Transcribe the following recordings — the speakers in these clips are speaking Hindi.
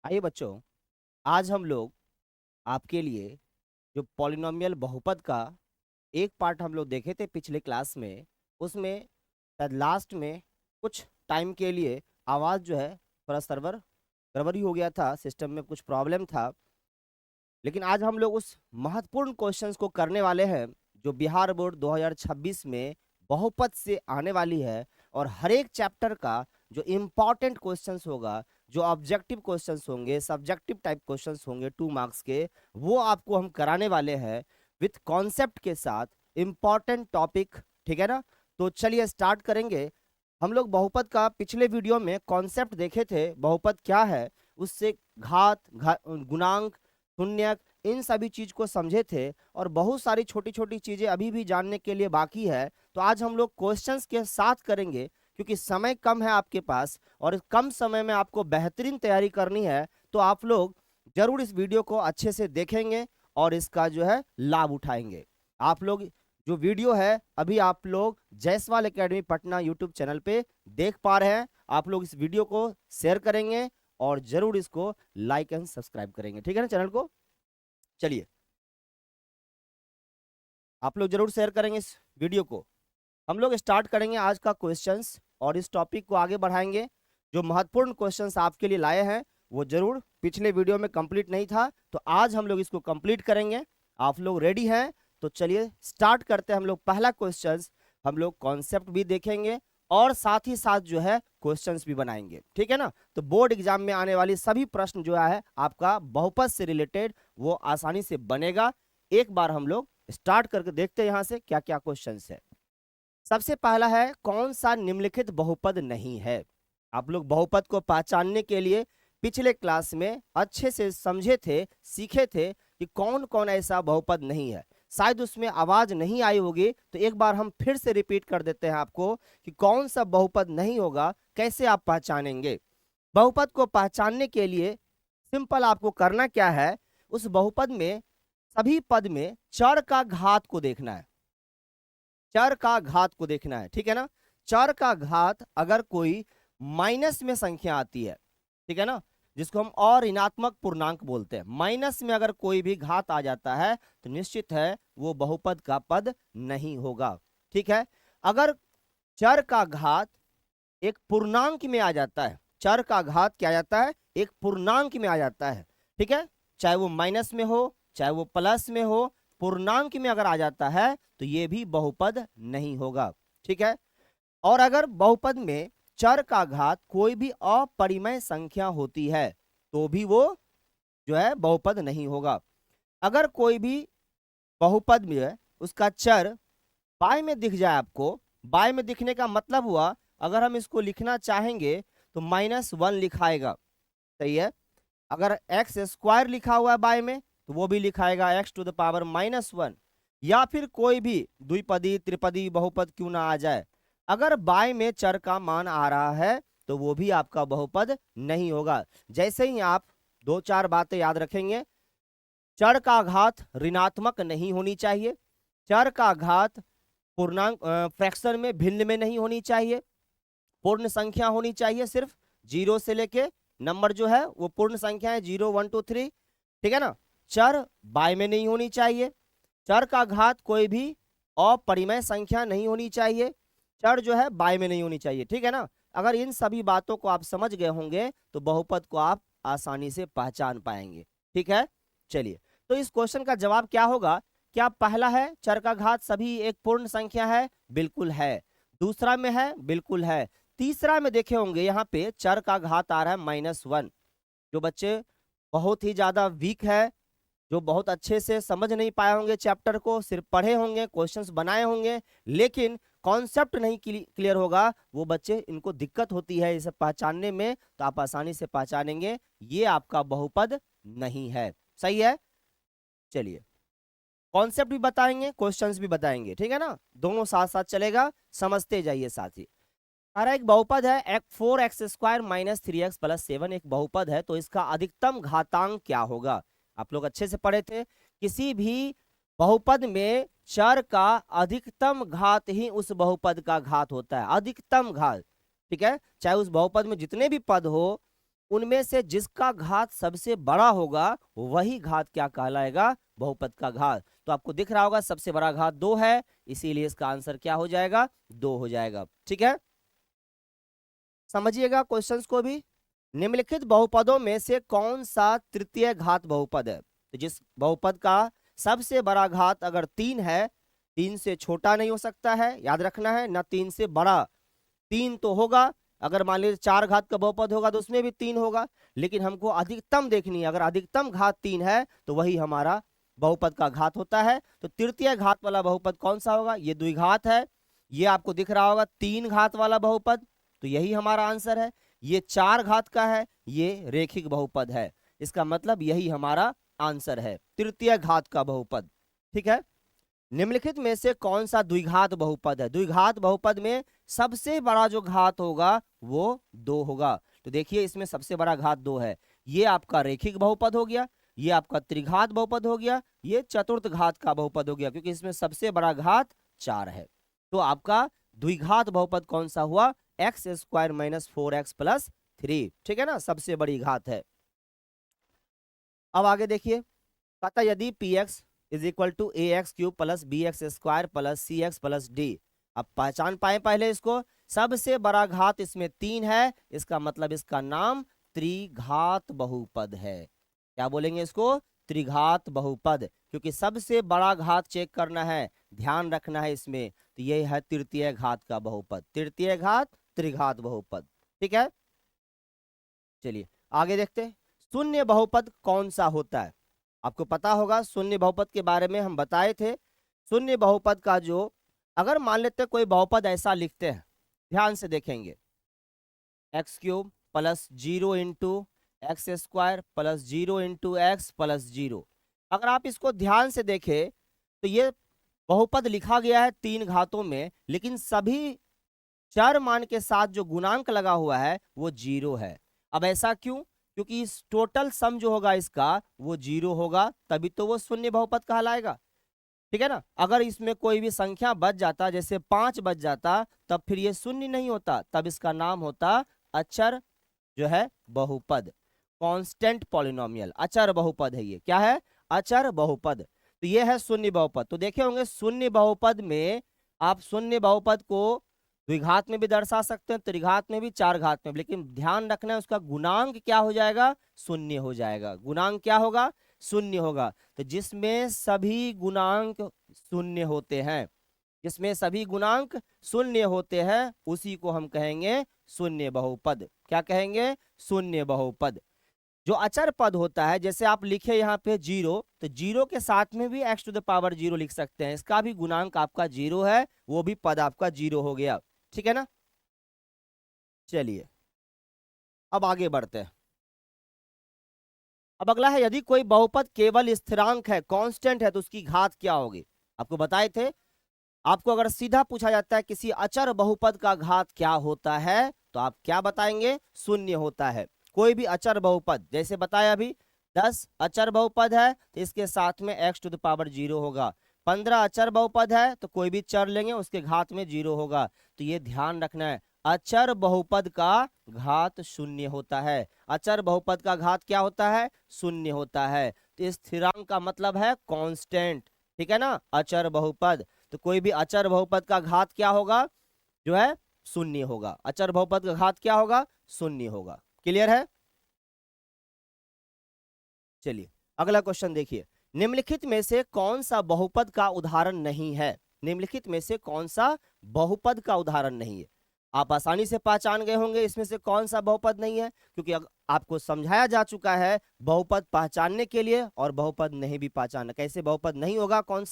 आइए बच्चों, आज हम लोग आपके लिए जो पॉलिनोमियल बहुपद का एक पार्ट हम लोग देखे थे पिछले क्लास में, उसमें शायद लास्ट में कुछ टाइम के लिए आवाज़ जो है थोड़ा सर्वर गड़बड़ी हो गया था, सिस्टम में कुछ प्रॉब्लम था। लेकिन आज हम लोग उस महत्वपूर्ण क्वेश्चंस को करने वाले हैं जो बिहार बोर्ड 2026 में बहुपद से आने वाली है। और हर एक चैप्टर का जो इम्पोर्टेंट क्वेश्चंस होगा, जो ऑब्जेक्टिव क्वेश्चंस होंगे, सब्जेक्टिव टाइप क्वेश्चंस होंगे 2 मार्क्स के, वो आपको हम कराने वाले हैं विथ कॉन्सेप्ट के साथ, इम्पोर्टेंट टॉपिक। ठीक है ना? तो चलिए स्टार्ट करेंगे। हम लोग बहुपद का पिछले वीडियो में कॉन्सेप्ट देखे थे, बहुपद क्या है, उससे गुणांक, शून्यक, इन सभी चीज को समझे थे। और बहुत सारी छोटी छोटी चीजें अभी भी जानने के लिए बाकी है। तो आज हम लोग क्वेश्चंस के साथ करेंगे, क्योंकि समय कम है आपके पास और इस कम समय में आपको बेहतरीन तैयारी करनी है। तो आप लोग जरूर इस वीडियो को अच्छे से देखेंगे और इसका जो है लाभ उठाएंगे। आप लोग जो वीडियो है अभी आप लोग Jaiswal academy Patna YouTube channel पे देख पा रहे हैं। आप लोग इस वीडियो को शेयर करेंगे और जरूर इसको लाइक एंड सब्सक्राइब करेंगे। ठीक है ना? चैनल को चलिए आप लोग जरूर शेयर करेंगे इस वीडियो को। हम लोग स्टार्ट करेंगे आज का क्वेश्चंस और इस टॉपिक को आगे बढ़ाएंगे। जो महत्वपूर्ण क्वेश्चंस आपके लिए लाए हैं वो जरूर पिछले वीडियो में कंप्लीट नहीं था, तो आज हम लोग इसको कंप्लीट करेंगे। आप लोग रेडी हैं? तो चलिए स्टार्ट करते हैं। हम लोग पहला क्वेश्चंस, हम लोग कॉन्सेप्ट भी देखेंगे और साथ ही साथ जो है क्वेश्चंस भी बनाएंगे। ठीक है ना? तो बोर्ड एग्जाम में आने वाली सभी प्रश्न जो है आपका बहुपद से रिलेटेड वो आसानी से बनेगा। एक बार हम लोग स्टार्ट करके देखते हैं यहां से क्या क्या क्वेश्चंस है। सबसे पहला है, कौन सा निम्नलिखित बहुपद नहीं है? आप लोग बहुपद को पहचानने के लिए पिछले क्लास में अच्छे से समझे थे, सीखे थे कि कौन कौन ऐसा बहुपद नहीं है। शायद उसमें आवाज नहीं आई होगी, तो एक बार हम फिर से रिपीट कर देते हैं आपको कि कौन सा बहुपद नहीं होगा, कैसे आप पहचानेंगे। बहुपद को पहचानने के लिए सिंपल आपको करना क्या है, उस बहुपद में सभी पद में चर का घात को देखना है। चर का घात को देखना है, ठीक है ना? चर का घात अगर कोई माइनस में संख्या आती है, ठीक है ना, जिसको हम और ऋणात्मक पूर्णांक बोलते हैं, माइनस में अगर कोई भी घात आ जाता है तो निश्चित है वो बहुपद का पद नहीं होगा। ठीक है? अगर चर का घात एक पूर्णांक में आ जाता है, चर का घात क्या आ जाता है, एक पूर्णांक में आ जाता है। ठीक है? चाहे वो माइनस में हो चाहे वो प्लस में हो, पूर्णांक में अगर आ जाता है तो ये भी बहुपद नहीं होगा। ठीक है? और अगर बहुपद में चर का घात कोई भी अपरिमेय संख्या होती है तो भी वो जो है बहुपद नहीं होगा। अगर कोई भी बहुपद में उसका चर बाय में दिख जाए, आपको बाय में दिखने का मतलब हुआ अगर हम इसको लिखना चाहेंगे तो -1 लिखाएगा। सही है? अगर एक्स स्क्वायर लिखा हुआ है बाय में तो वो भी लिखाएगा x⁻⁻1। या फिर कोई भी द्विपदी त्रिपदी बहुपद क्यों ना आ जाए, अगर बाय में चर का मान आ रहा है तो वो भी आपका बहुपद नहीं होगा। जैसे ही आप दो चार बातें याद रखेंगे, चर का घात ऋणात्मक नहीं होनी चाहिए, चर का घात पूर्णांक फ्रैक्शन में भिन्न में नहीं होनी चाहिए, पूर्ण संख्या होनी चाहिए, सिर्फ 0 से लेके नंबर जो है वो पूर्ण संख्या है, 0 1 2 3। ठीक है ना? चर बाय में नहीं होनी चाहिए, चर का घात कोई भी अपरिमेय संख्या नहीं होनी चाहिए, चर जो है बाय में नहीं होनी चाहिए। ठीक है ना? अगर इन सभी बातों को आप समझ गए होंगे तो बहुपद को आप आसानी से पहचान पाएंगे। ठीक है? चलिए, तो इस क्वेश्चन का जवाब क्या होगा? क्या पहला है चर का घात सभी एक पूर्ण संख्या है? बिल्कुल है। दूसरा में है? बिल्कुल है। तीसरा में देखे होंगे यहाँ पे चर का घात आ रहा है -1। जो बच्चे बहुत ही ज्यादा वीक है, जो बहुत अच्छे से समझ नहीं पाए होंगे चैप्टर को, सिर्फ पढ़े होंगे, क्वेश्चंस बनाए होंगे लेकिन कॉन्सेप्ट नहीं क्लियर होगा, वो बच्चे, इनको दिक्कत होती है इसे पहचानने में, तो आप आसानी से पहचानेंगे ये आपका बहुपद नहीं है। सही है? चलिए, कॉन्सेप्ट भी बताएंगे, क्वेश्चंस भी बताएंगे। ठीक है ना? दोनों साथ साथ चलेगा, समझते जाइए साथ ही। अरे एक बहुपद है 4x² - 3x + 7 एक बहुपद है, तो इसका अधिकतम घातांक क्या होगा? आप लोग अच्छे से पढ़े थे, किसी भी बहुपद में चर का अधिकतम घात ही उस बहुपद का घात होता है, अधिकतम घात। ठीक है? चाहे उस बहुपद में जितने भी पद हो, उनमें से जिसका घात सबसे बड़ा होगा वही घात क्या कहलाएगा, बहुपद का घात। तो आपको दिख रहा होगा सबसे बड़ा घात 2 है, इसीलिए इसका आंसर क्या हो जाएगा, 2 हो जाएगा। ठीक है, समझिएगा क्वेश्चंस को भी। निम्नलिखित बहुपदों में से कौन सा तृतीय घात बहुपद है? तो जिस बहुपद का सबसे बड़ा घात अगर 3 है, 3 से छोटा नहीं हो सकता है, याद रखना है ना, 3 से बड़ा, 3 तो होगा। अगर मान लीजिए 4 घात का बहुपद होगा तो उसमें भी 3 होगा, लेकिन हमको अधिकतम देखनी है। अगर अधिकतम घात 3 है तो वही हमारा बहुपद का घात होता है। तो तृतीय घात वाला बहुपद कौन सा होगा? ये द्विघात है, ये आपको दिख रहा होगा 3 घात वाला बहुपद, तो यही हमारा आंसर है। ये 4 घात का है, ये रेखिक बहुपद है, इसका मतलब यही हमारा आंसर है, तृतीय घात का बहुपद। ठीक है, निम्नलिखित में से कौन सा द्विघात बहुपद है? द्विघात बहुपद में सबसे बड़ा जो घात होगा वो 2 होगा। तो देखिए इसमें सबसे बड़ा घात 2 है, ये आपका रेखिक बहुपद हो गया, ये आपका त्रिघात बहुपद हो गया, ये चतुर्थ घात का बहुपद हो गया, क्योंकि इसमें सबसे बड़ा घात 4 है। तो आपका द्विघात बहुपद कौन सा हुआ? X square minus 4x plus 3। ठीक है ना, सबसे बड़ी घात है। अब आगे देखिए, कहता यदि P X is equal to A X cube plus B X square plus C X plus D. अब पहचान पाए पहले इसको, सबसे बड़ा घात इसमें 3 है, इसका मतलब इसका नाम त्रिघात बहुपद है। क्या बोलेंगे इसको? त्रिघात बहुपद, क्योंकि सबसे बड़ा घात चेक करना है, ध्यान रखना है इसमें। तो ये है तृतीय घात का बहुपद, तृतीय घात त्रिघात बहुपद। ठीक है, चलिए आगे देखते हैं। शून्य बहुपद कौन सा होता है? आपको पता होगा शून्य बहुपद के बारे में हम बताए थे। शून्य बहुपद का जो, अगर मान लेते कोई बहुपद ऐसा लिखते हैं, ध्यान से देखेंगे, x cube plus 0 into x square plus 0 into x plus 0। अगर आप इसको ध्यान से देखें तो ये बहुपद लिखा गया है 3 घातों में, लेकिन सभी चर मान के साथ जो गुणांक लगा हुआ है वो 0 है। अब ऐसा क्यों? क्योंकि इस टोटल सम जो होगा इसका वो 0 होगा, तभी तो वो शून्य बहुपद कहलाएगा। ठीक है ना, अगर इसमें कोई भी संख्या बच जाता, जैसे 5 बच जाता, तब फिर ये शून्य नहीं होता, तब इसका नाम होता अचर जो है बहुपद, कांस्टेंट पॉलिनोमियल, अचर बहुपद है ये। क्या है? अचर बहुपद। तो ये है शून्य बहुपद। तो देखे होंगे शून्य बहुपद में आप शून्य बहुपद को द्विघात में भी दर्शा सकते हैं, त्रिघात में भी, 4 घात में भी, लेकिन ध्यान रखना है उसका गुणांक क्या हो जाएगा? शून्य हो जाएगा। गुणांक क्या होगा? शून्य होगा। तो जिसमें सभी गुणांक शून्य होते हैं, जिसमें सभी गुणांक शून्य होते हैं, उसी को हम कहेंगे शून्य बहुपद। क्या कहेंगे? शून्य बहुपद। जो अचर पद होता है, जैसे आप लिखे यहाँ पे 0, तो 0 के साथ में भी x टू द पावर 0 लिख सकते हैं, इसका भी गुणांक आपका 0 है, वो भी पद आपका 0 हो गया। ठीक है ना, चलिए अब आगे बढ़ते हैं। अब अगला है, यदि कोई बहुपद केवल स्थिरांक है, कांस्टेंट है, तो उसकी घात क्या होगी? आपको बताए थे। आपको अगर सीधा पूछा जाता है किसी अचर बहुपद का घात क्या होता है, तो आप क्या बताएंगे? शून्य होता है। कोई भी अचर बहुपद, जैसे बताया अभी 10 अचर बहुपद है तो इसके साथ में x टू द पावर 0 होगा। 15 अचर बहुपद है तो कोई भी चर लेंगे उसके घात में 0 होगा। तो ये ध्यान रखना है, अचर बहुपद का घात शून्य होता है। अचर बहुपद का घात क्या होता है? शून्य होता है। तो स्थिरांक का मतलब है कांस्टेंट। ठीक है ना, अचर बहुपद। तो कोई भी अचर बहुपद का घात क्या होगा? जो है शून्य होगा। अचर बहुपद का घात क्या होगा? शून्य होगा। क्लियर है? चलिए अगला क्वेश्चन देखिए, निम्नलिखित में से कौन सा बहुपद का उदाहरण नहीं है? निम्नलिखित में से कौन सा बहुपद का उदाहरण नहीं है? आप आसानी से पहचान गए होंगे इसमें से कौन सा बहुपद नहीं है, क्योंकि आपको समझाया जा चुका है बहुपद पहचानने के लिए और बहुपद नहीं भी पहचानना, कैसे बहुपद नहीं होगा, कौन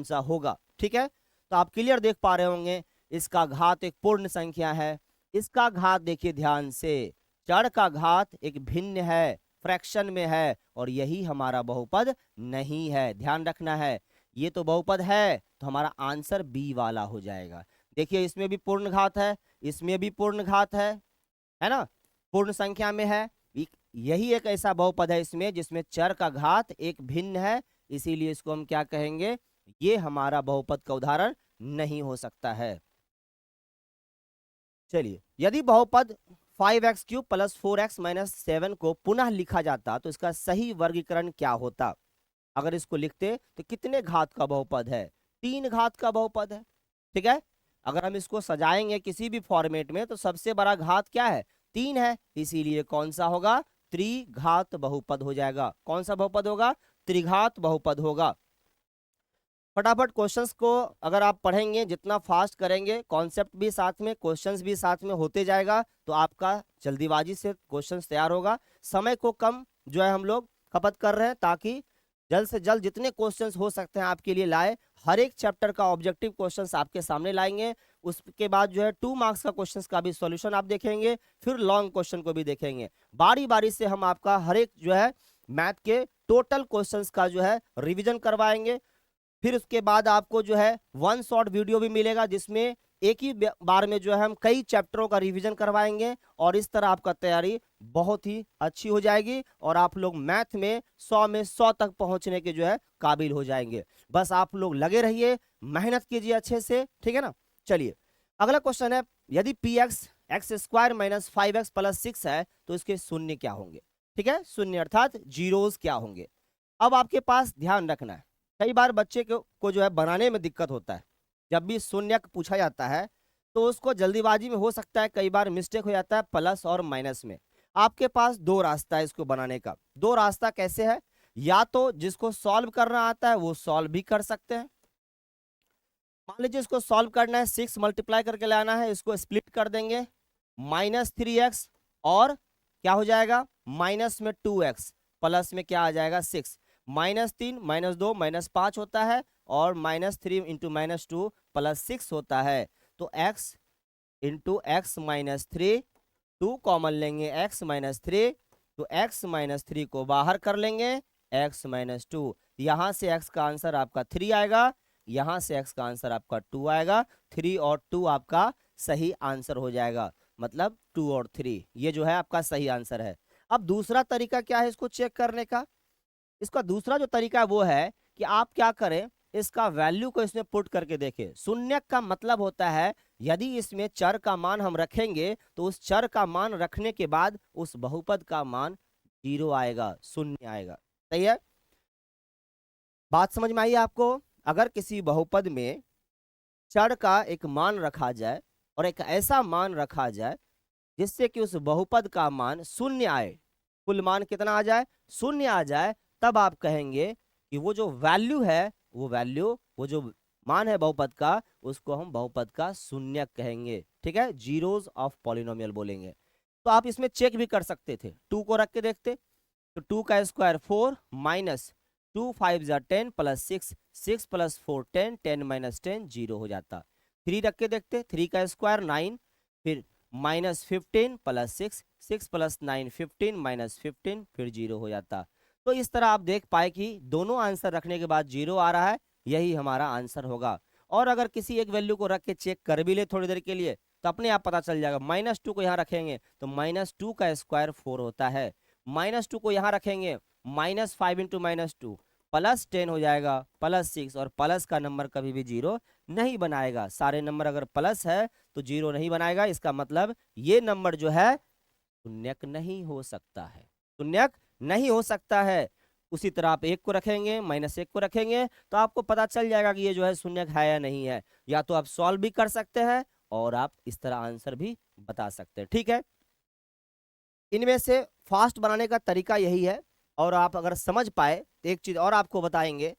सा होगा। ठीक है, तो आप क्लियर देख पा रहे होंगे, इसका घात एक पूर्ण संख्या है। इसका घात देखिए ध्यान से, चर का घात एक भिन्न है, फ्रैक्शन में है, और यही हमारा बहुपद नहीं है। ध्यान रखना है, ये तो बहुपद है, तो हमारा आंसर बी वाला हो जाएगा। देखिए इसमें भी पूर्ण घात है, इसमें भी पूर्ण घात है ना, पूर्ण संख्या में है। यही एक ऐसा बहुपद है इसमें जिसमें चर का घात एक भिन्न है, इसीलिए इसको हम क्या कहेंगे? ये हमारा बहुपद का उदाहरण नहीं हो सकता है। चलिए, यदि बहुपद 5x cube plus 4x minus 7 को पुनः लिखा जाता तो इसका सही वर्गीकरण क्या होता? अगर इसको लिखते तो कितने घात का बहुपद है? 3 घात का बहुपद है। ठीक है, अगर हम इसको सजाएंगे किसी भी फॉर्मेट में तो सबसे बड़ा घात क्या है? 3 है, इसीलिए कौन सा होगा? त्रिघात बहुपद हो जाएगा। कौन सा बहुपद होगा? त्रिघात बहुपद होगा। फटाफट क्वेश्चंस को अगर आप पढ़ेंगे, जितना फास्ट करेंगे, कॉन्सेप्ट भी साथ में, क्वेश्चंस भी साथ में होते जाएगा, तो आपका जल्दीबाजी से क्वेश्चंस तैयार होगा। समय को कम जो है हम लोग खपत कर रहे हैं ताकि जल्द से जल्द जितने क्वेश्चंस हो सकते हैं आपके लिए लाए। हर एक चैप्टर का ऑब्जेक्टिव क्वेश्चंस आपके सामने लाएंगे। उसके बाद जो है 2 मार्क्स का क्वेश्चंस का भी सॉल्यूशन आप देखेंगे, फिर लॉन्ग क्वेश्चन को भी देखेंगे। बारी बारी से हम आपका हर एक जो है मैथ के टोटल क्वेश्चंस का जो है रिविजन करवाएंगे। फिर उसके बाद आपको जो है 1 शॉर्ट वीडियो भी मिलेगा जिसमें एक ही बार में जो है हम कई चैप्टरों का रिवीजन करवाएंगे, और इस तरह आपका तैयारी बहुत ही अच्छी हो जाएगी और आप लोग मैथ में 100 में 100 तक पहुंचने के जो है काबिल हो जाएंगे। बस आप लोग लगे रहिए, मेहनत कीजिए अच्छे से, ठीक है ना। चलिए अगला क्वेश्चन है, यदि P x x square minus 5x plus 6 है तो इसके शून्य क्या होंगे? ठीक है, शून्य अर्थात जीरोस क्या होंगे? अब आपके पास ध्यान रखना है, कई बार बच्चे को जो है बनाने में दिक्कत होता है। जब भी शून्य पूछा जाता है तो उसको जल्दीबाजी में हो सकता है कई बार मिस्टेक हो जाता है प्लस और माइनस में। आपके पास 2 रास्ता है इसको बनाने का। 2 रास्ता कैसे है? या तो जिसको सॉल्व करना आता है वो सॉल्व भी कर सकते हैं। मान लीजिए इसको सॉल्व करना है, 6 मल्टीप्लाई करके लाना है, इसको स्प्लिट कर देंगे, -3x और क्या हो जाएगा? माइनस में 2x, प्लस में क्या आ जाएगा? 6, -3 -2 -5 होता है और -3 इंटू -2 प्लस 6 होता है। तो x into x minus 3, 2 common लेंगे x माइनस 3, तो x माइनस 3 को बाहर कर लेंगे, x माइनस 2, यहां से x का आंसर आपका 3 आएगा, यहां से x का आंसर आपका 2 आएगा। 3 और 2 आपका सही आंसर हो जाएगा, मतलब 2 और 3 ये जो है आपका सही आंसर है। अब दूसरा तरीका क्या है इसको चेक करने का? इसका दूसरा जो तरीका है वो है कि आप क्या करें, इसका वैल्यू को इसमें पुट करके देखें। शून्य का मतलब होता है यदि इसमें चर का मान हम रखेंगे तो उस चर का मान रखने के बाद उस बहुपद का मान 0 आएगा, शून्य आएगा। सही है, बात समझ में आई आपको? अगर किसी बहुपद में चर का एक मान रखा जाए और एक ऐसा मान रखा जाए जिससे कि उस बहुपद का मान शून्य आए, कुल मान कितना आ जाए? शून्य आ जाए, तब आप कहेंगे कि वो जो वैल्यू है, वो जो मान है बहुपद का, उसको हम बहुपद का शून्यक कहेंगे। ठीक है, जीरोस ऑफ पॉलिनोमियल बोलेंगे। तो आप इसमें चेक भी कर सकते थे, 2 को रख के देखते तो 2 का स्क्वायर 4 माइनस 2 5 जा 10 प्लस 6, 6 प्लस 4 10, 10 माइनस 10 0 हो जाता। 3 रख के देखते, 3 का स्क्वायर 9, फिर माइनस 15 प्लस 6, 6 प्लस 9 15 माइनस 15, फिर 0 हो जाता। तो इस तरह आप देख पाए कि दोनों आंसर रखने के बाद 0 आ रहा है, यही हमारा आंसर होगा। और अगर किसी एक वैल्यू को रख के चेक कर भी ले थोड़ी देर के लिए तो अपने आप पता चल जाएगा। -2 को यहाँ रखेंगे तो -2 का स्क्वायर 4 होता है, -2 को यहाँ रखेंगे -5 इंटू -2 प्लस 10 हो जाएगा, प्लस 6, और प्लस का नंबर कभी भी 0 नहीं बनाएगा। सारे नंबर अगर प्लस है तो 0 नहीं बनाएगा, इसका मतलब ये नंबर जो है शून्यक नहीं हो सकता है, शून्यक नहीं हो सकता है। उसी तरह आप 1 को रखेंगे, -1 को रखेंगे तो आपको पता चल जाएगा कि ये जो है शून्यक है या नहीं है। या तो आप सॉल्व भी कर सकते हैं और आप इस तरह आंसर भी बता सकते हैं। ठीक है, इनमें से फास्ट बनाने का तरीका यही है। और आप अगर समझ पाए तो एक चीज और आपको बताएंगे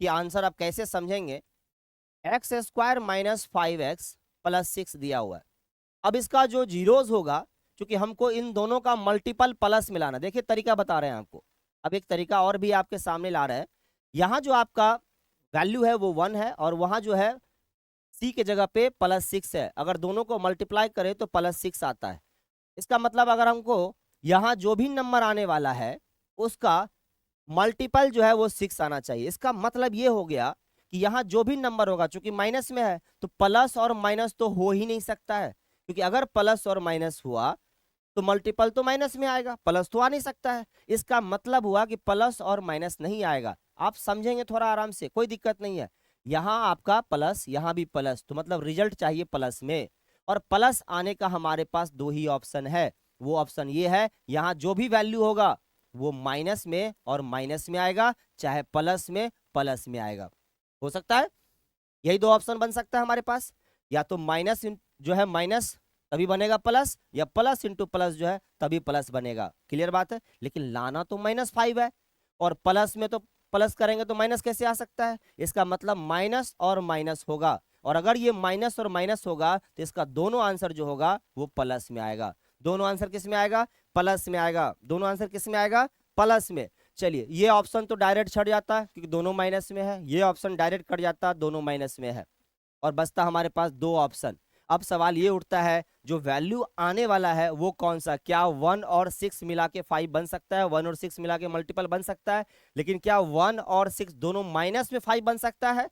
कि आंसर आप कैसे समझेंगे। X square minus 5x plus 6 दिया हुआ है। अब इसका जो जीरोस होगा, क्योंकि हमको इन दोनों का मल्टीपल प्लस मिलाना, देखिए तरीका बता रहे हैं आपको। अब एक तरीका और भी आपके सामने ला रहे हैं। यहाँ जो आपका वैल्यू है वो 1 है और वहां जो है c के जगह पे +6 है। अगर दोनों को मल्टीप्लाई करें तो +6 आता है। इसका मतलब अगर हमको यहाँ जो भी नंबर आने वाला है उसका मल्टीपल जो है वो 6 आना चाहिए। इसका मतलब ये हो गया कि यहाँ जो भी नंबर होगा, चूंकि माइनस में है तो प्लस और माइनस तो हो ही नहीं सकता है, क्योंकि अगर प्लस और माइनस हुआ तो मल्टीपल तो माइनस में आएगा, प्लस तो आ नहीं सकता है। इसका मतलब हुआ कि प्लस और माइनस नहीं आएगा। आप समझेंगे थोड़ा आराम से, कोई दिक्कत नहीं है। यहाँ आपका प्लस, यहाँ भी प्लस, तो मतलब रिजल्ट चाहिए प्लस में। और प्लस आने का हमारे पास दो ही ऑप्शन है। वो ऑप्शन ये है, यहाँ जो भी वैल्यू होगा वो माइनस में और माइनस में आएगा, चाहे प्लस में प्लस में आएगा। हो सकता है यही दो ऑप्शन बन सकता है हमारे पास, या तो माइनस जो है माइनस तभी बनेगा प्लस, या प्लस इंटू प्लस जो है तभी प्लस बनेगा। क्लियर बात है। लेकिन लाना तो -5 है, और प्लस में तो प्लस करेंगे तो माइनस कैसे आ सकता है? इसका मतलब माइनस और माइनस होगा, और अगर ये माइनस और माइनस होगा तो इसका दोनों आंसर जो होगा वो प्लस में आएगा। दोनों आंसर किस में आएगा? प्लस में आएगा। दोनों आंसर किस में आएगा? प्लस में। चलिए, ये ऑप्शन तो डायरेक्ट छट जाता है क्योंकि दोनों माइनस में है, ये ऑप्शन डायरेक्ट कट जाता है, दोनों माइनस में है, और बचता हमारे पास दो ऑप्शन। अब सवाल ये उठता है, जो वैल्यू आने वाला है वो कौन सा? क्या 1 और 6 मिला के 5 बन सकता है? 1 और 6 मिला के मल्टीपल बन सकता है? लेकिन क्या 1 और 6 दोनों माइनस में 5 बन सकता है?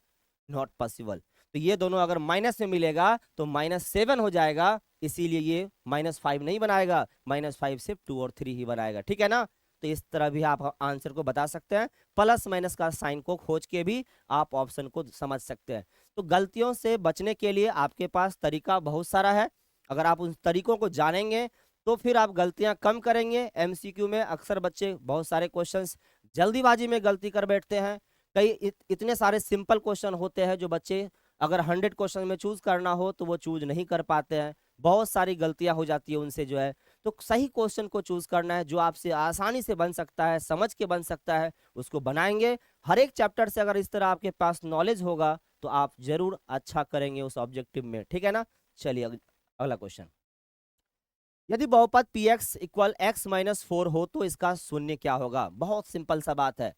Not possible. तो ये दोनों अगर माइनस में मिलेगा तो -7 हो जाएगा, इसीलिए ये -5 नहीं बनाएगा, -5 सिर्फ 2 और 3 ही बनाएगा। ठीक है ना? तो इस तरह भी आप आंसर को बता सकते हैं, प्लस माइनस का साइन को खोज के भी आप ऑप्शन को समझ सकते हैं। तो गलतियों से बचने के लिए आपके पास तरीका बहुत सारा है। अगर आप उन तरीकों को जानेंगे तो फिर आप गलतियां कम करेंगे। एमसीक्यू में अक्सर बच्चे बहुत सारे क्वेश्चंस जल्दीबाजी में गलती कर बैठते हैं। कई इतने सारे सिंपल क्वेश्चन होते हैं जो बच्चे अगर 100 क्वेश्चन में चूज करना हो तो वो चूज नहीं कर पाते हैं। बहुत सारी गलतियां हो जाती है उनसे जो है। तो सही क्वेश्चन को चूज करना है, जो आपसे आसानी से बन सकता है, समझ के बन सकता है, उसको बनाएंगे। हर एक चैप्टर से अगर इस तरह आपके पास नॉलेज होगा तो आप जरूर अच्छा करेंगे उस ऑब्जेक्टिव में। ठीक है ना? चलिए अगला क्वेश्चन। यदि बहुपद px इक्वल x-4 हो तो इसका शून्य क्या होगा? बहुत सिंपल सा बात है।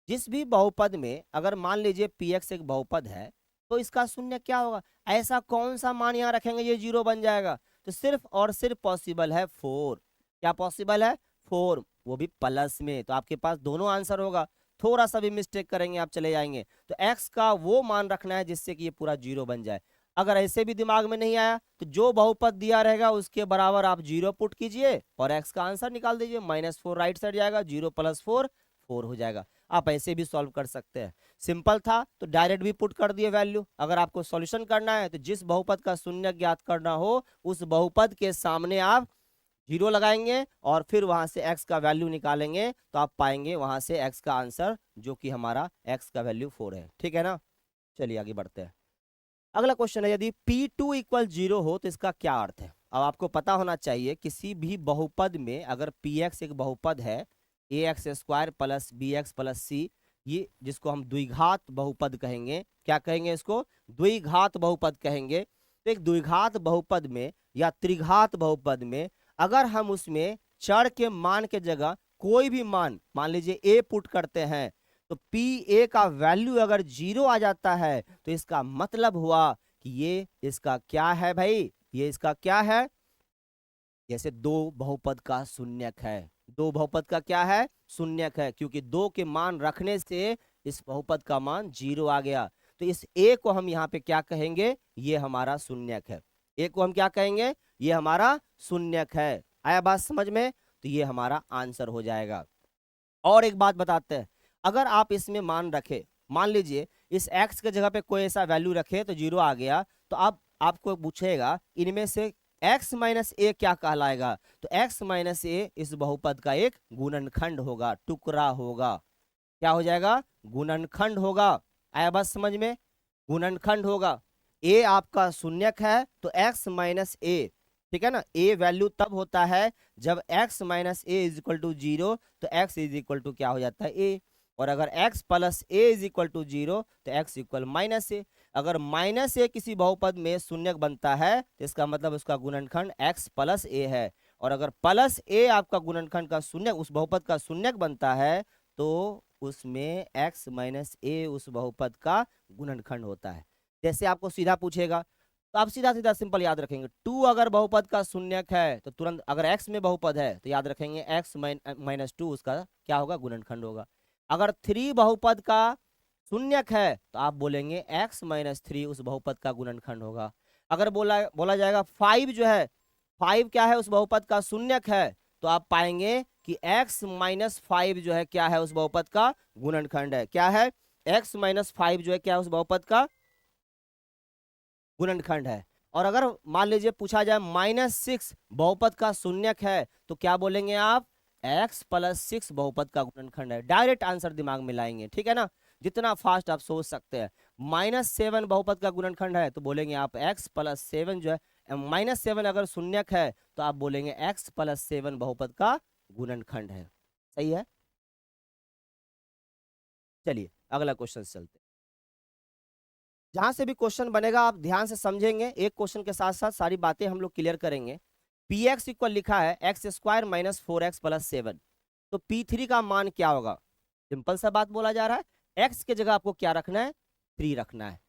जिस भी बहुपद में अगर मान लीजिए px एक बहुपद है तो इसका शून्य क्या होगा? ऐसा कौन सा मान यहाँ रखेंगे ये 0 बन जाएगा? तो सिर्फ और सिर्फ पॉसिबल है 4। क्या पॉसिबल है? 4, वो भी प्लस में। तो आपके पास दोनों आंसर होगा। थोड़ा सा भी मिस्टेक करेंगे आप चले जाएंगे। तो x का वो मान रखना है जिससे कि ये पूरा 0 बन जाए। अगर ऐसे भी दिमाग में नहीं आया तो जो बहुपद दिया रहेगा उसके बराबर आप 0 पुट कीजिए और x का आंसर निकाल दीजिए। -4 राइट साइड जाएगा, 0 + 4 4 हो जाएगा। आप ऐसे भी सॉल्व कर सकते हैं। सिंपल था तो डायरेक्ट भी पुट कर दिए वैल्यू। अगर आपको सॉल्यूशन करना है तो जिस बहुपद का शून्य ज्ञात करना हो उस बहुपद के सामने आप 0 लगाएंगे और फिर वहां से x का वैल्यू निकालेंगे तो आप पाएंगे वहां से x का आंसर, जो कि हमारा x का वैल्यू 4 है। ठीक है ना? चलिए आगे बढ़ते हैं। अगला क्वेश्चन है, यदि P2 = 0 हो तो इसका क्या अर्थ है? अब आपको पता होना चाहिए किसी भी बहुपद में अगर px एक बहुपद है, ax² + bx + c, ये जिसको हम द्विघात बहुपद कहेंगे। क्या कहेंगे इसको? द्विघात बहुपद कहेंगे। तो एक द्विघात बहुपद में या त्रिघात बहुपद में अगर हम उसमें चर के मान के जगह कोई भी मान, मान लीजिए a पुट करते हैं, तो pa का वैल्यू अगर 0 आ जाता है तो इसका मतलब हुआ कि ये इसका क्या है भाई? ये इसका क्या है? जैसे दो बहुपद का शून्यक है। दो बहुपद का क्या है? शून्यक है, क्योंकि 2 के मान रखने से इस बहुपद का मान 0 आ गया। तो इस a को हम यहाँ पे क्या कहेंगे? ये हमारा शून्यक है। a को हम क्या कहेंगे? ये हमारा शून्यक है। आया बात समझ में? तो ये हमारा आंसर हो जाएगा। और एक बात बताते हैं, अगर आप इसमें मान रखे, मान लीजिए इस x के जगह पे कोई ऐसा वैल्यू रखे तो 0 आ गया, तो अब आपको पूछेगा इनमें से x - a क्या कहलाएगा? तो x - a इस बहुपद का एक गुणनखंड होगा, टुकड़ा होगा। क्या हो जाएगा? गुणनखंड होगा। आया बात समझ में? गुणनखंड होगा। a आपका शून्यक है तो x - a, ठीक है ना? a वैल्यू तब होता है जब x - a = 0, तो x = क्या हो जाता है? a। और अगर x + a = 0 तो x = -a। अगर -a किसी बहुपद में शून्यक बनता है तो इसका मतलब उसका गुणनखंड x + a है। और अगर +a आपका गुणनखंड का शून्यक, उस बहुपद का शून्यक बनता है, तो उसमें x - a उस बहुपद का गुणनखंड होता है। जैसे आपको सीधा पूछेगा तो आप सीधा सीधा सिंपल याद रखेंगे। 2 अगर बहुपद का शून्यक है तो तुरंत, अगर x में बहुपद है तो याद रखेंगे x - 2 उसका क्या होगा? गुणनखंड होगा। अगर 3 बहुपद का शून्यक है तो आप बोलेंगे x - 3 उस बहुपद का गुणनखंड होगा। अगर बोला जाएगा 5 जो है, 5 क्या है? उस बहुपद का शून्यक है, तो आप पाएंगे कि x - 5 जो है क्या है? उस बहुपद का गुणनखंड है। क्या है? x - 5 जो है क्या है? उस बहुपद का गुणनखंड है। और अगर मान लीजिए पूछा जाए -6 बहुपद का शून्यक है तो क्या बोलेंगे आप, x + 6 बहुपद का गुणनखंड है। डायरेक्ट आंसर दिमाग में लाएंगे, ठीक है ना, जितना फास्ट आप सोच सकते हैं। -7 बहुपद का गुणनखंड है तो बोलेंगे आप x + 7 जो है, -7 अगर शून्यक है तो आप बोलेंगे x + 7 बहुपद का गुणनखंड है। सही है। चलिए अगला क्वेश्चन चलते हैं। जहां से भी क्वेश्चन बनेगा आप ध्यान से समझेंगे, एक क्वेश्चन के साथ साथ सारी बातें हम लोग क्लियर करेंगे। px इक्वल लिखा है x² - 4x + 7, तो p3 का मान क्या होगा। सिंपल सा बात बोला जा रहा है, x के जगह आपको क्या रखना है, 3 रखना है।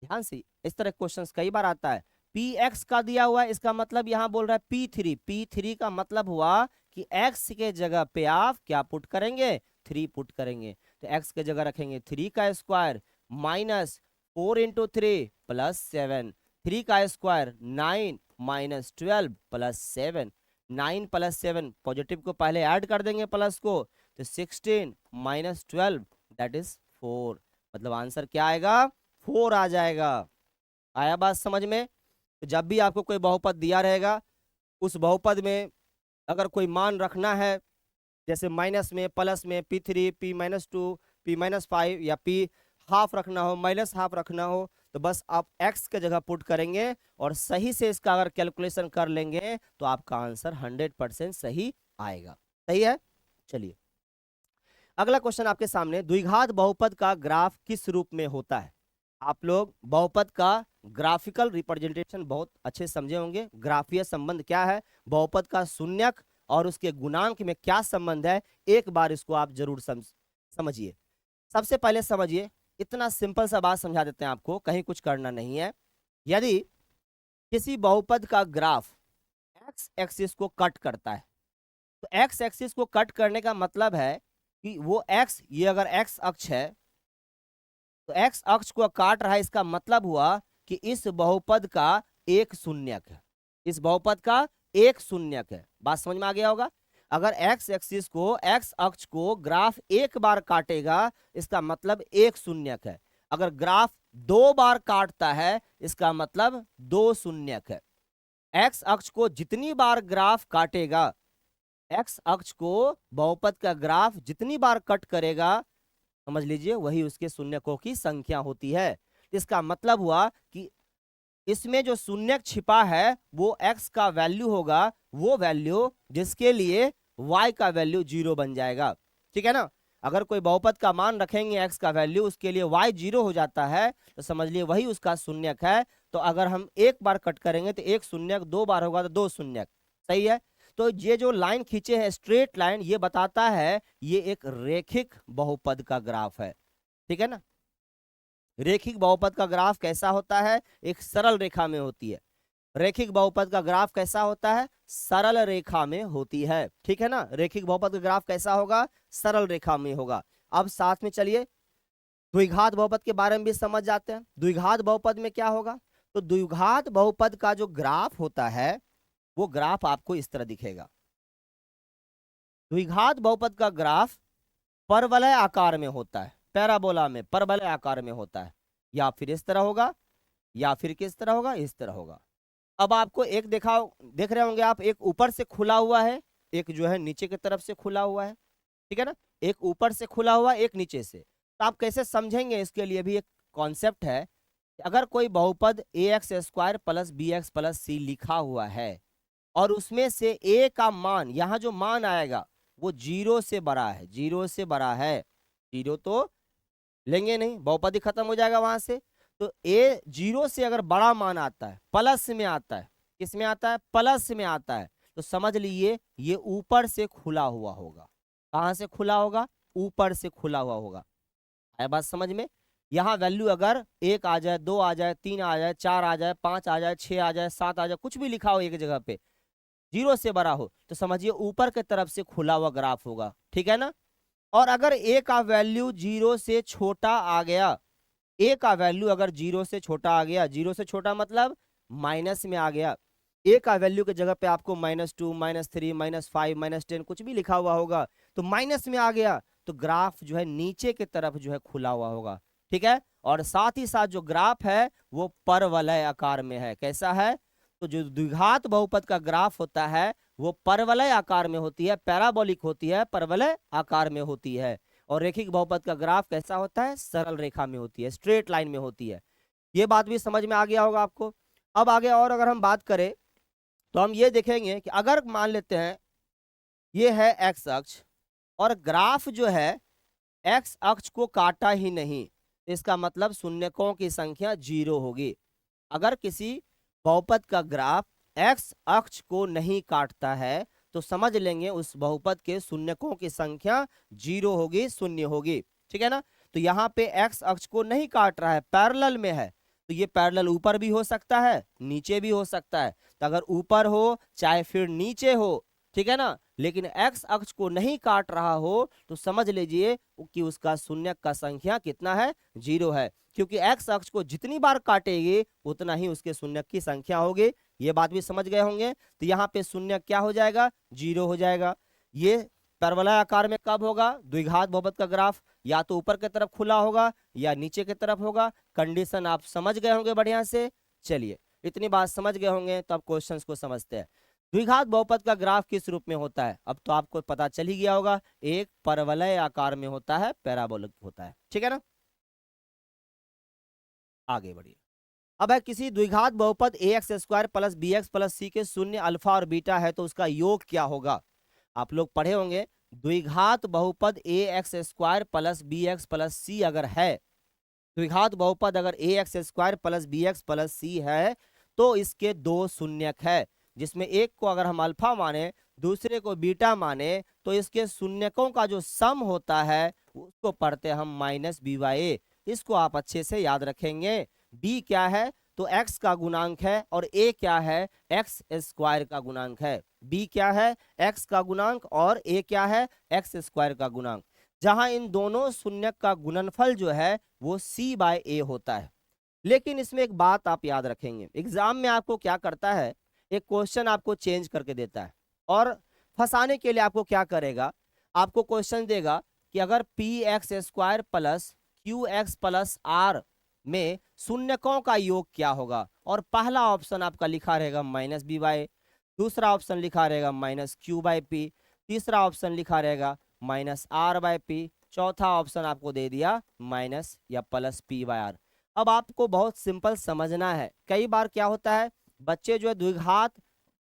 ध्यान से, इस तरह क्वेश्चंस कई बार आता है। px का दिया हुआ है, इसका मतलब यहां बोल रहा है p3, p3 का मतलब हुआ कि x के जगह पे आप क्या पुट करेंगे, 3 पुट करेंगे। तो x के जगह रखेंगे 3 का स्क्वायर माइनस 4 × 3 + 7, 3 का स्क्वायर 9 - 12 + 7, 9 + 7 पॉजिटिव को पहले ऐड कर देंगे प्लस को, तो 16 - 12 दैट इज 4, मतलब आंसर क्या आएगा, 4 आ जाएगा। आया बात समझ में। तो जब भी आपको कोई बहुपद दिया रहेगा, उस बहुपद में अगर कोई मान रखना है, जैसे माइनस में, प्लस में, p3, p-2, p-5 या p हाफ रखना हो, माइनस हाफ रखना हो, तो बस आप x के जगह पुट करेंगे और सही से इसका अगर कैलकुलेशन कर लेंगे तो आपका आंसर 100% सही आएगा। सही है। चलिए अगला क्वेश्चन आपके सामने, द्विघात बहुपद का ग्राफ किस रूप में होता है। आप लोग बहुपद का ग्राफिकल रिप्रेजेंटेशन बहुत अच्छे समझे होंगे। ग्राफीय संबंध क्या है, बहुपद का शून्यक और उसके गुणांक में क्या संबंध है, एक बार इसको आप जरूर समझिए। सबसे पहले समझिए, इतना सिंपल सा बात समझा देते हैं आपको, कहीं कुछ करना नहीं है। यदि किसी बहुपद का ग्राफ एक्स एक्सिस को कट करता है, तो एक्स एक्सिस को कट करने का मतलब है कि वो एक्स, ये अगर एक्स अक्ष है तो एक्स अक्ष को काट रहा है, इसका मतलब हुआ कि इस बहुपद का एक शून्यक है, इस बहुपद का एक शून्यक है। बात समझ में आ गया होगा। अगर एक्स एक्सिस को, एक्स अक्ष को ग्राफ एक बार काटेगा, इसका मतलब एक शून्यक है। अगर ग्राफ 2 बार काटता है, इसका मतलब 2 शून्यक है। एक्स अक्ष को जितनी बार ग्राफ काटेगा, एक्स अक्ष को बहुपद का ग्राफ जितनी बार कट करेगा, समझ लीजिए वही उसके शून्यकों की संख्या होती है। इसका मतलब हुआ कि इसमें जो शून्यक छिपा है वो x का वैल्यू होगा, वो वैल्यू जिसके लिए y का वैल्यू 0 बन जाएगा। ठीक है ना। अगर कोई बहुपद का मान रखेंगे x का वैल्यू, उसके लिए y 0 हो जाता है, तो समझ लिए वही उसका शून्यक है। तो अगर हम एक बार कट करेंगे तो एक शून्यक, 2 बार होगा तो 2 शून्यक। सही है। तो ये जो लाइन खींचे है स्ट्रेट लाइन, ये बताता है ये एक रेखिक बहुपद का ग्राफ है। ठीक है ना। रेखिक बहुपद का ग्राफ कैसा होता है, एक सरल रेखा में होती है। रेखिक बहुपद का ग्राफ कैसा होता है, सरल रेखा में होती है। ठीक है ना। रेखिक बहुपद का ग्राफ कैसा होगा, सरल रेखा में होगा। अब साथ में चलिए द्विघात बहुपद के बारे में भी समझ जाते हैं। द्विघात बहुपद में क्या होगा, तो द्विघात बहुपद का जो ग्राफ होता है वो ग्राफ आपको इस तरह दिखेगा। द्विघात बहुपद का ग्राफ परवलय आकार में होता है, पैराबोला में परवलय आकार में होता है। या फिर इस तरह होगा, या फिर किस तरह होगा, इस तरह होगा। अब आपको एक देख रहे होंगे आप, एक ऊपर से खुला हुआ है, एक जो है नीचे की तरफ से खुला हुआ है। ठीक है ना। एक ऊपर से खुला हुआ, एक नीचे से। तो आप कैसे समझेंगे, इसके लिए भी एक कॉन्सेप्ट है। अगर कोई बहुपद ax² + bx + c लिखा हुआ है और उसमें से a का मान, यहां जो मान आएगा वो 0 से बड़ा है, 0 से बड़ा है, 0 तो लेंगे नहीं, बहुपद ही खत्म हो जाएगा वहां से। तो a 0 से अगर बड़ा मान आता है, प्लस में आता है, किस में आता है, प्लस में आता है, तो समझ लीजिए ये ऊपर से खुला हुआ होगा। कहां से खुला होगा, ऊपर से खुला हुआ होगा। आया बात समझ में। यहाँ वैल्यू अगर 1 आ जाए, 2 आ जाए, 3 आ जाए, 4 आ जाए, 5 आ जाए, 6 आ जाए, 7 आ जाए, कुछ भी लिखा हो एक जगह पे, 0 से बड़ा हो, तो समझिए ऊपर की तरफ से खुला हुआ ग्राफ होगा। ठीक है ना। और अगर a का वैल्यू 0 से छोटा आ गया, a का वैल्यू अगर 0 से छोटा आ गया, 0 से छोटा मतलब माइनस में आ गया, a का वैल्यू की जगह पे आपको -2, -3, -5, -10 कुछ भी लिखा हुआ होगा, तो माइनस में आ गया, तो ग्राफ जो है नीचे की तरफ जो है खुला हुआ होगा। ठीक है। और साथ ही साथ जो ग्राफ है वो परवलय आकार में है। कैसा है? तो जो द्विघात बहुपद का ग्राफ होता है वो परवलय आकार में होती है, पैराबोलिक होती है, परवलय आकार में होती है। और रेखिक बहुपद का ग्राफ कैसा होता है? सरल रेखा में होती है, स्ट्रेट लाइन में होती है। ये बात भी समझ में आ गया होगा आपको। अब आगे और अगर हम बात करें तो हम ये देखेंगे कि अगर मान लेते हैं ये है एक्स अक्ष और ग्राफ जो है एक्स अक्ष को काटा ही नहीं, इसका मतलब शून्यकों की संख्या 0 होगी। अगर किसी बहुपद का ग्राफ एक्स अक्ष को नहीं काटता है तो समझ लेंगे उस बहुपद के शून्यकों की संख्या 0 होगी, शून्य होगी। ठीक है ना? तो यहाँ पे एक्स अक्ष को नहीं काट रहा है, पैरेलल में है, तो ये पैरेलल ऊपर भी हो सकता है, नीचे भी हो सकता है। तो अगर ऊपर हो चाहे फिर नीचे हो, ठीक है ना, लेकिन एक्स अक्ष को नहीं काट रहा हो तो समझ लीजिए कि उसका शून्य का संख्या कितना है? 0 है। क्योंकि एक्स अक्ष को जितनी बार काटेगी उतना ही उसके शून्य की संख्या होगी। ये बात भी समझ गए होंगे। तो यहाँ पे शून्य क्या हो जाएगा? 0 हो जाएगा। ये परवलय आकार में कब होगा? द्विघात बहुपद का ग्राफ या तो ऊपर की तरफ खुला होगा या नीचे की तरफ होगा। कंडीशन आप समझ गए होंगे बढ़िया से। चलिए, इतनी बात समझ गए होंगे तो अब क्वेश्चंस को समझते हैं। द्विघात बहुपद का ग्राफ किस रूप में होता है? अब तो आपको पता चल ही गया होगा, एक परवलय आकार में होता है, पैराबोलिक होता है। ठीक है ना? आगे बढ़िए। अब है किसी द्विघात बहुपद ax square plus bx plus c के शून्य अल्फा और बीटा है तो उसका योग क्या होगा? आप लोग पढ़े होंगे, द्विघात बहुपद ax square plus bx plus c अगर है, द्विघात बहुपद अगर ax square plus bx plus c है तो इसके दो शून्यक है, जिसमें एक को अगर हम अल्फा माने दूसरे को बीटा माने तो इसके शून्यकों का जो सम होता है उसको पढ़ते हैं हम माइनस बी बाई ए। इसको आप अच्छे से याद रखेंगे। b क्या है? तो x का गुणांक है और a क्या है? x स्क्वायर का गुणांक है। b क्या है? x का गुणांक और a क्या है? x स्क्वायर का गुणांक। जहां इन दोनों शून्यक का गुणनफल जो है वो c बाय a होता है। लेकिन इसमें एक बात आप याद रखेंगे, एग्जाम में आपको क्या करता है, एक क्वेश्चन आपको चेंज करके देता है और फंसाने के लिए आपको क्या करेगा, आपको क्वेश्चन देगा कि अगर P x square plus Q x plus R में शून्यकों का योग क्या होगा, और पहला ऑप्शन आपका लिखा रहेगा माइनस बी बाई, दूसरा ऑप्शन लिखा रहेगा माइनस क्यू बाई पी, तीसरा ऑप्शन लिखा रहेगा माइनस आर बाई पी, चौथा ऑप्शन आपको दे दिया माइनस या प्लस पी बाई आर। अब आपको बहुत सिंपल समझना है। कई बार क्या होता है, बच्चे जो है द्विघात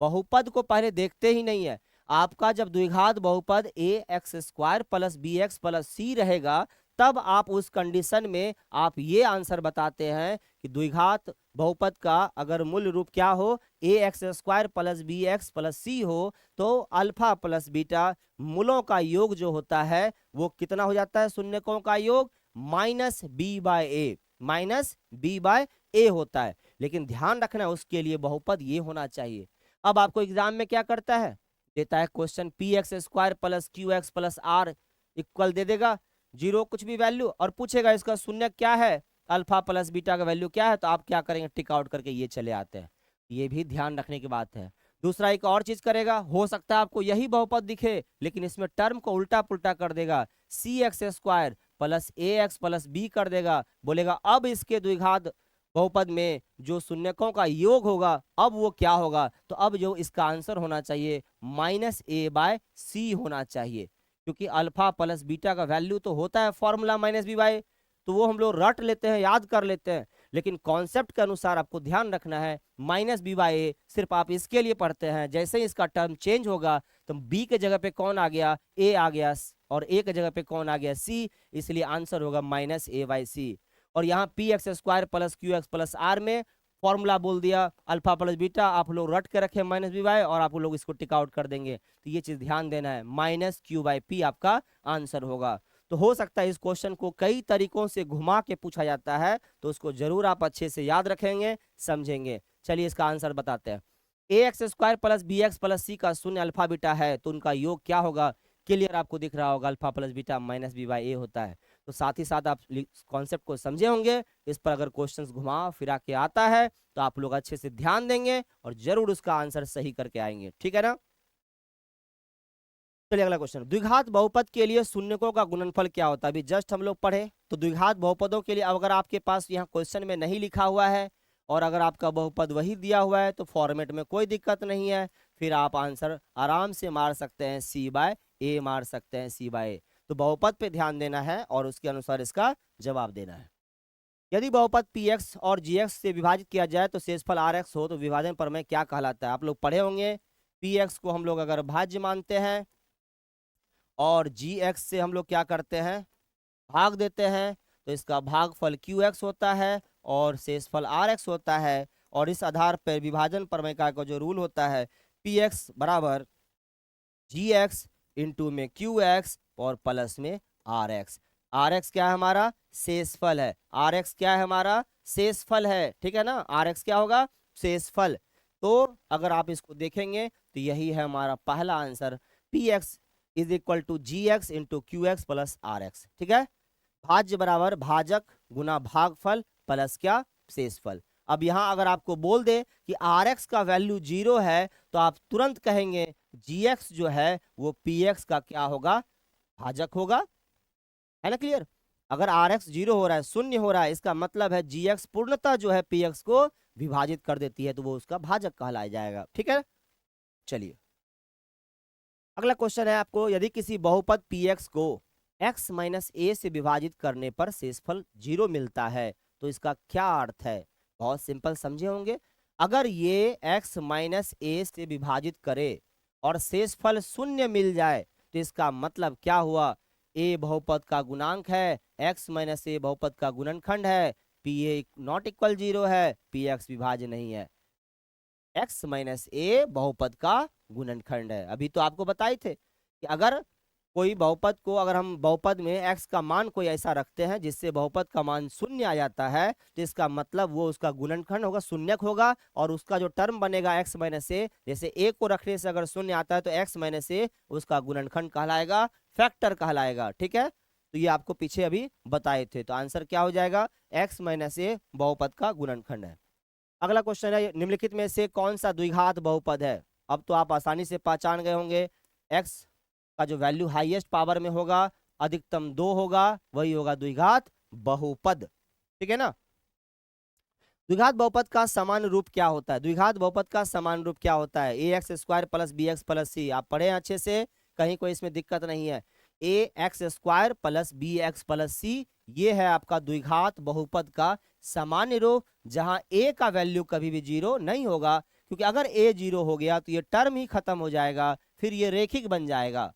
बहुपद को पहले देखते ही नहीं है। आपका जब द्विघात बहुपद a x square plus B x plus c रहेगा तब आप उस कंडीशन में आप ये आंसर बताते हैं कि द्विघात बहुपद का अगर मूल रूप क्या हो, a x square plus B x plus c हो तो अल्फा प्लस बीटा मूलों का योग जो होता है वो कितना हो जाता है? शून्यकों का योग माइनस बी बाय ए, माइनस बी बाय ए होता है। लेकिन ध्यान रखना उसके लिए बहुपद ये होना चाहिए। अब आपको एग्जाम में क्या करता है, देता है question p x square plus Q x plus r equal दे देगा 0 कुछ भी वैल्यू और पूछेगा इसका शून्य क्या है, अल्फा प्लस बीटा का वैल्यू क्या है, तो आप क्या करेंगे? टिक आउट करके ये चले आते हैं। ये भी ध्यान रखने की बात है। दूसरा एक और चीज करेगा, हो सकता है आपको यही बहुपद दिखे लेकिन इसमें टर्म को उल्टा पुल्टा कर देगा, सी एक्स स्क्वायर प्लस ए एक्स प्लस बी कर देगा, बोलेगा अब इसके द्विघात बहुपद में जो शून्यकों का योग होगा अब वो क्या होगा, तो अब जो इसका आंसर होना चाहिए माइनस ए बाय सी होना चाहिए, क्योंकि अल्फा प्लस बीटा का वैल्यू तो होता है फॉर्मूला माइनस बी बाय, तो वो हम लोग रट लेते हैं, याद कर लेते हैं, लेकिन कॉन्सेप्ट के अनुसार आपको ध्यान रखना है माइनस बी बाय ए सिर्फ आप इसके लिए पढ़ते हैं। जैसे ही इसका टर्म चेंज होगा तो बी के जगह पे कौन आ गया? ए आ गया, और ए के जगह पे कौन आ गया? सी, इसलिए आंसर होगा माइनस ए बाई सी। और यहाँ P x square plus Q x plus R में फॉर्मूला बोल दिया अल्फा प्लस बीटा, आप लोग रट के रखे माइनस बी बाय और आप लोग इसको टिक आउट कर देंगे। तो ये चीज ध्यान देना है, माइनस क्यू बाई पी आपका आंसर होगा। तो हो सकता है इस क्वेश्चन को कई तरीकों से घुमा के पूछा जाता है, तो उसको जरूर आप अच्छे से याद रखेंगे, समझेंगे। चलिए इसका आंसर बताते हैं। A x square plus B x plus c का शून्य अल्फा बीटा है तो उनका योग क्या होगा? क्लियर आपको दिख रहा होगा, alpha plus beta minus b by a होता है। तो साथ ही साथ आप कॉन्सेप्ट को समझे होंगे। इस पर अगर क्वेश्चंस घुमा फिरा के आता है तो आप लोग अच्छे से ध्यान देंगे और जरूर उसका आंसर सही करके आएंगे। ठीक है ना? चलिए अगला क्वेश्चन, द्विघात बहुपद के लिए शून्यकों का गुणनफल क्या होता है? अभी जस्ट हम लोग पढ़े। तो द्विघात बहुपदों के लिए अगर आपके पास यहाँ क्वेश्चन में नहीं लिखा हुआ है और अगर आपका बहुपद वही दिया हुआ है तो फॉर्मेट में कोई दिक्कत नहीं है, फिर आप आंसर आराम से मार सकते हैं, C/A मार सकते हैं, C/A। तो बहुपद पे ध्यान देना है और उसके अनुसार इसका जवाब देना है। यदि बहुपद Px और Gx से विभाजित किया जाए तो शेषफल Rx हो तो विभाजन प्रमेय क्या कहलाता है? आप लोग पढ़े होंगे। Px को हम लोग अगर भाज्य मानते हैं और Gx से हम लोग क्या करते हैं, भाग देते हैं, तो इसका भागफल Qx होता है और शेषफल Rx होता है। और इस आधार पर विभाजन प्रमेय का जो रूल होता है, Px बराबर Gx इंटू में Qx और प्लस में Rx। Rx क्या है? हमारा शेषफल है। Rx क्या है? हमारा शेषफल है, ठीक है ना। Rx क्या होगा? शेषफल। तो अगर आप इसको देखेंगे तो यही है हमारा पहला answer, Px is equal to Gx into Qx plus Rx, ठीक है। भाज्य बराबर भाजक गुना भागफल प्लस क्या? शेषफल। अब यहाँ अगर आपको बोल दे कि Rx का वैल्यू 0 है तो आप तुरंत कहेंगे Gx जो है वो Px का क्या होगा? भाजक होगा, है ना। क्लियर? अगर Rx 0 हो रहा है, शून्य हो रहा है, इसका मतलब है Gx पूर्णतः जो है Px को विभाजित कर देती है, तो वो उसका भाजक कहलाया जाएगा, ठीक है। चलिए अगला क्वेश्चन है आपको, यदि किसी बहुपद Px को x माइनस ए से विभाजित करने पर शेषफल 0 मिलता है तो इसका क्या अर्थ है? बहुत सिंपल, समझे होंगे। अगर ये x माइनस ए से विभाजित करे और शेषफल 0 मिल जाए तो इसका मतलब क्या हुआ? a बहुपद का गुणांक है, x माइनस ए बहुपद का गुणनखंड है, Pa नॉट इक्वल 0 है, Px विभाज्य नहीं है। x माइनस ए बहुपद का गुणनखंड है। अभी तो आपको बताए थे कि अगर कोई बहुपद को, अगर हम बहुपद में x का मान कोई ऐसा रखते हैं जिससे बहुपद का मान 0 आ जाता है तो इसका मतलब वो उसका गुणनखंड होगा, शून्यक होगा। और उसका जो टर्म बनेगा x माइनस ए, जैसे a को रखने से अगर 0 आता है तो x माइनस ए उसका गुणनखंड कहलाएगा, फैक्टर कहलाएगा, ठीक है। तो ये आपको पीछे अभी बताए थे। तो आंसर क्या हो जाएगा? x माइनस ए बहुपद का गुणनखंड है। अगला क्वेश्चन है, निम्नलिखित में से कौन सा द्विघात बहुपद है? अब तो आप आसानी से पहचान गए होंगे, x का जो वैल्यू हाईएस्ट पावर में होगा, अधिकतम 2 होगा, वही होगा द्विघात बहुपद, ठीक है ना। द्विघात बहुपद का सामान्य रूप क्या होता है? द्विघात बहुपद का सामान्य रूप क्या होता है? ax² plus bx plus c। आप पढ़े अच्छे से, कहीं कोई इसमें दिक्कत नहीं है। ax² plus bx plus c, ये है आपका द्विघात बहुपद का सामान्य रूप, जहां a का वैल्यू कभी भी 0 नहीं होगा, क्योंकि अगर a 0 हो गया तो ये टर्म ही खत्म हो जाएगा, फिर ये रेखिक बन जाएगा,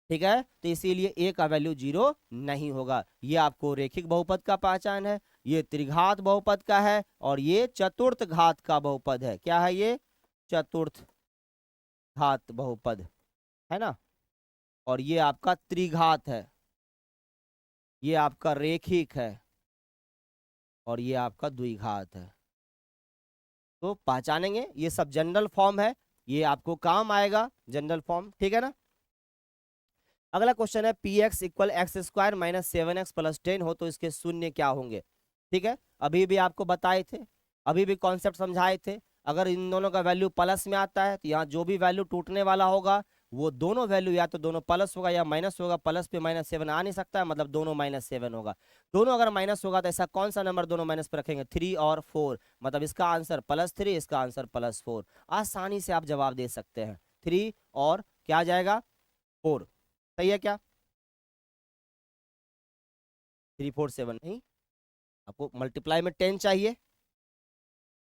ठीक है। तो इसीलिए a का वैल्यू 0 नहीं होगा। ये आपको रेखिक बहुपद का पहचान है। ये त्रिघात बहुपद का है और ये चतुर्थ घात का बहुपद है। क्या है ये? चतुर्थ घात बहुपद, है ना। और ये आपका त्रिघात है, ये आपका रेखिक है और ये आपका द्विघात है। तो पहचानेंगे, ये सब जनरल फॉर्म है, ये आपको काम आएगा जनरल फॉर्म, ठीक है ना। अगला क्वेश्चन है, Px equal x² minus 7x plus 10 हो तो इसके शून्य क्या होंगे? ठीक है, अभी भी आपको बताए थे, अभी भी कॉन्सेप्ट समझाए थे। अगर इन दोनों का वैल्यू प्लस में आता है तो यहाँ जो भी वैल्यू टूटने वाला होगा वो दोनों वैल्यू या तो दोनों प्लस होगा या माइनस होगा। प्लस पे -7 आ नहीं सकता है, मतलब दोनों -7 होगा। दोनों अगर माइनस होगा तो ऐसा कौन सा नंबर दोनों माइनस पे रखेंगे? 3 और 4, मतलब इसका आंसर +3, इसका आंसर +4। आसानी से आप जवाब दे सकते हैं, 3 और क्या आ जाएगा? 4। सही है क्या? 3 4 7 नहीं, आपको मल्टीप्लाई में 10 चाहिए।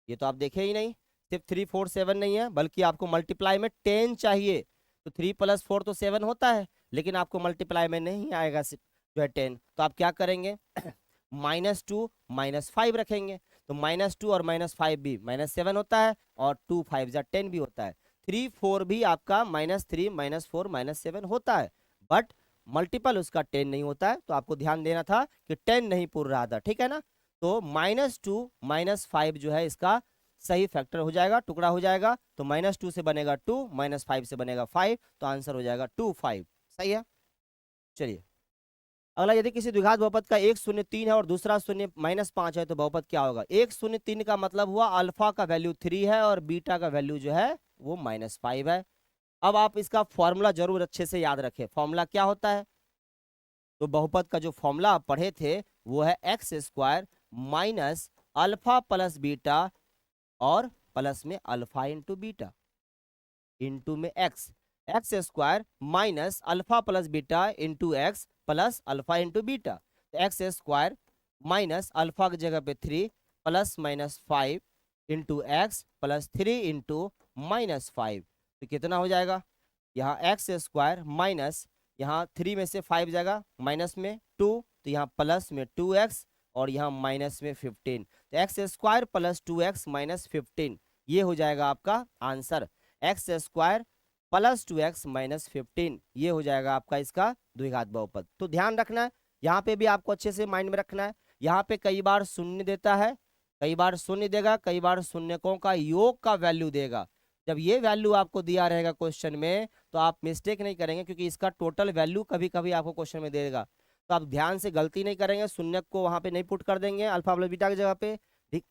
ये तो आप देखे ही नहीं, सिर्फ 3 4 7 नहीं है, बल्कि आपको मल्टीप्लाई में 10 चाहिए। तो 3 + 4 तो 7 होता है, लेकिन आपको मल्टीप्लाई में नहीं आएगा जो है 10। तो आप क्या करेंगे? -2 -5 रखेंगे। तो -2 और -5 भी -7 होता है और 2 5 जा 10 भी होता है। 3 4 भी आपका -3 -4 -7 होता है, बट मल्टीपल उसका 10 नहीं होता है। तो आपको ध्यान देना था कि 10 नहीं पूर रहा था, ठीक है ना। तो -2 -5 जो है इसका सही फैक्टर हो जाएगा, टुकड़ा हो जाएगा। तो -2 से बनेगा 2, -5 से बनेगा 5, तो आंसर हो जाएगा 2 5। सही है। चलिए अगला, यदि किसी द्विघात बहुपद का एक शून्य 3 है और दूसरा शून्य -5 है तो बहुपद क्या होगा? 1 0 3 का मतलब हुआ अल्फा का वैल्यू 3 है और बीटा का वैल्यू जो है वो -5 है। अब आप इसका फॉर्मूला जरूर अच्छे से याद रखें। फॉर्मूला क्या होता है? तो बहुपद का जो फॉर्मूला आप पढ़े थे वो है x square minus alpha plus beta और प्लस में अल्फा इंटू बीटा इंटू में x, x square minus alpha plus beta into x plus alpha into beta. तो एक्स स्क्वायर माइनस अल्फा की जगह पे 3 plus minus 5 into x plus 3 into minus 5। तो कितना हो जाएगा? यहाँ एक्स स्क्वायर माइनस, यहाँ 3 में से 5 जाएगा माइनस में 2, तो यहाँ प्लस में 2x और यहाँ माइनस में 15। तो x square plus 2x minus 15 ये हो जाएगा आपका answer. X square plus 2x minus 15 ये हो जाएगा आपका इसका द्विघात बहुपद। तो ध्यान रखना है, यहाँ पे भी आपको अच्छे से माइंड में रखना है। यहाँ पे कई बार शून्य देता है, कई बार शून्य देगा, कई बार शून्यकों का योग का वैल्यू देगा। जब ये वैल्यू आपको दिया रहेगा क्वेश्चन में तो आप मिस्टेक नहीं करेंगे, क्योंकि इसका टोटल वैल्यू कभी कभी आपको क्वेश्चन में देगा। तो आप ध्यान से गलती नहीं करेंगे, शून्य को वहां पे नहीं पुट कर देंगे अल्फा प्लस बीटा की जगह पे। ठीक,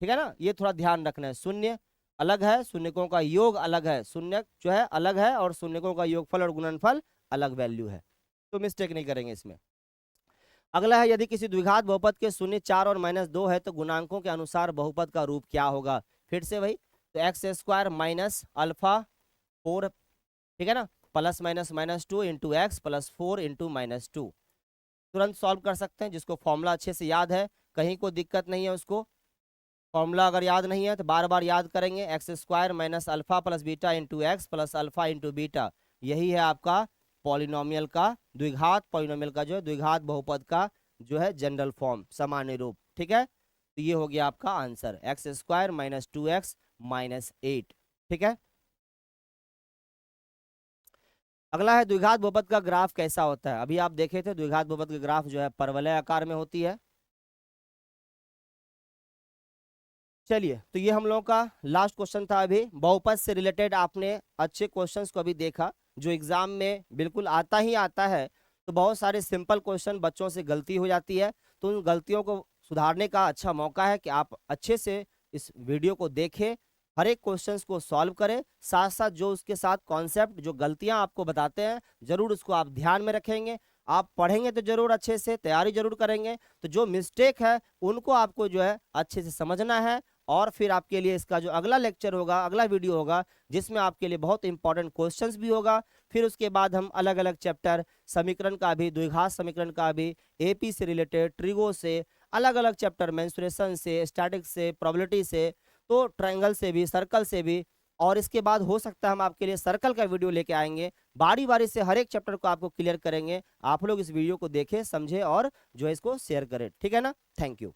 ठीक है ना? ये थोड़ा ध्यान रखना है। शून्य अलग है, शून्यकों का योग अलग है, शून्य जो है अलग है और शून्यकों का योगफल और गुणनफल अलग वैल्यू है। तो मिस्टेक नहीं करेंगे इसमें। अगला है, यदि किसी द्विघात बहुपद के शून्य 4 और -2 है तो गुणांकों के अनुसार बहुपद का रूप क्या होगा? फिर से वही, तो एक्स स्क्वायर माइनस अल्फा 4, ठीक है ना, plus minus -2 into x plus 4 into -2। तुरंत सॉल्व कर सकते हैं, जिसको फॉर्मूला अच्छे से याद है, कहीं कोई दिक्कत नहीं है उसको। फॉर्मूला अगर याद नहीं है तो बार बार याद करेंगे। X square minus alpha plus beta into x plus alpha into beta, यही है आपका पॉलिनोमियल का, द्विघात पॉलिनोमियल का जो है द्विघात बहुपद का जो है जनरल फॉर्म, सामान्य रूप। ठीक है, तो ये हो गया आपका answer, x square minus 2x minus 8। ठीक है, अगला है द्विघात बहुपद का ग्राफ कैसा होता है? अभी आप देखे थे द्विघात बहुपद का ग्राफ जो है परवलय आकार में होती है। चलिए, तो ये हम लोगों का लास्ट क्वेश्चन था। अभी बहुपद से रिलेटेड आपने अच्छे क्वेश्चंस को अभी देखा, जो एग्जाम में बिल्कुल आता ही आता है। तो बहुत सारे सिंपल क्वेश्चन बच्चों से गलती हो जाती है, तो उन गलतियों को सुधारने का अच्छा मौका है कि आप अच्छे से इस वीडियो को देखें, हर एक क्वेश्चंस को सॉल्व करें, साथ साथ जो उसके साथ कॉन्सेप्ट जो गलतियां आपको बताते हैं जरूर उसको आप ध्यान में रखेंगे। आप पढ़ेंगे तो जरूर अच्छे से तैयारी जरूर करेंगे, तो जो मिस्टेक है उनको आपको जो है अच्छे से समझना है। और फिर आपके लिए इसका जो अगला लेक्चर होगा, अगला वीडियो होगा, जिसमें आपके लिए बहुत इंपॉर्टेंट क्वेश्चंस भी होगा। फिर उसके बाद हम अलग अलग चैप्टर, समीकरण का भी, द्विघात समीकरण का भी, एपी से रिलेटेड, ट्रिगो से, अलग अलग चैप्टर, मेंसुरेशन से, स्टैटिक्स से, प्रोबेबिलिटी से, तो ट्रायंगल से भी, सर्कल से भी। और इसके बाद हो सकता है हम आपके लिए सर्कल का वीडियो लेके आएंगे, बारी बारी से हर एक चैप्टर को आपको क्लियर करेंगे। आप लोग इस वीडियो को देखें, समझें और जो है इसको शेयर करें। ठीक है ना? Thank you.